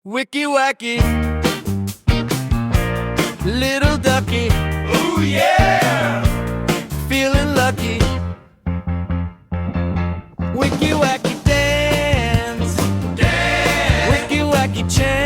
Wicky wacky, little ducky. Ooh yeah! Feeling lucky. Wicky wacky dance, Dance! wicky wacky chant.